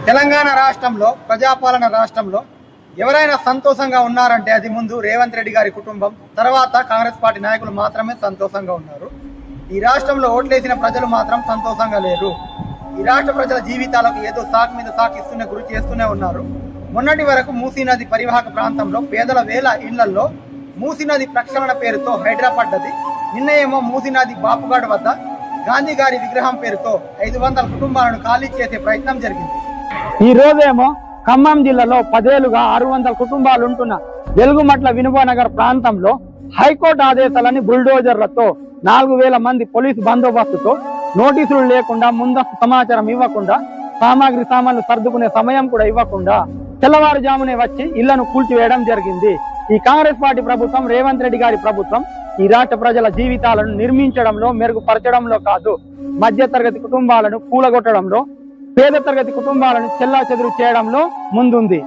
తెలంగాణ రాష్ట్రంలో ప్రజాపాలన రాష్ట్రంలో ఎవరైనా సంతోషంగా ఉన్నారంటే అది ముందు రేవంత్ రెడ్డి గారి కుటుంబం, తర్వాత కాంగ్రెస్ పార్టీ నాయకులు మాత్రమే సంతోషంగా ఉన్నారు. ఈ రాష్ట్రంలో ఓట్లేసిన ప్రజలు మాత్రం సంతోషంగా లేరు. ఈ రాష్ట్ర ప్రజల జీవితాలకు ఏదో సాకు మీద సాకిస్తూనే గురి చేస్తూనే ఉన్నారు. మొన్నటి వరకు మూసీ నది పరివాహక ప్రాంతంలో పేదల వేల ఇళ్లలో మూసీ నది ప్రక్షాళన పేరుతో హైడ్రాపడ్డది. నిన్న ఏమో మూసీ నది బాపుగాడ్ వద్ద గాంధీ గారి విగ్రహం పేరుతో 500 కుటుంబాలను ఖాళీ చేసే ప్రయత్నం జరిగింది. ఈ రోజేమో ఖమ్మం జిల్లాలో 10 ఏళ్లుగా 600 కుటుంబాలు ఉంటున్న వెలుగుమట్ల వినుబనగర్ ప్రాంతంలో హైకోర్టు ఆదేశాలని బుల్డోజర్లతో 4000 మంది పోలీసు బందోబస్తుతో నోటీసులు లేకుండా, ముందస్తు సమాచారం ఇవ్వకుండా, సామాన్లు సర్దుకునే సమయం కూడా ఇవ్వకుండా తెల్లవారుజామునే వచ్చి ఇళ్లను కూల్చివేయడం జరిగింది. ఈ కాంగ్రెస్ పార్టీ ప్రభుత్వం, రేవంత్ రెడ్డి గారి ప్రభుత్వం ఈ రాష్ట్ర ప్రజల జీవితాలను నిర్మించడంలో, మెరుగుపరచడంలో కాదు, మధ్య తరగతి కుటుంబాలను కూలగొట్టడంలో, పేద తరగతి కుటుంబాలను చెల్లాచెదురు చేయడంలో ముందుంది.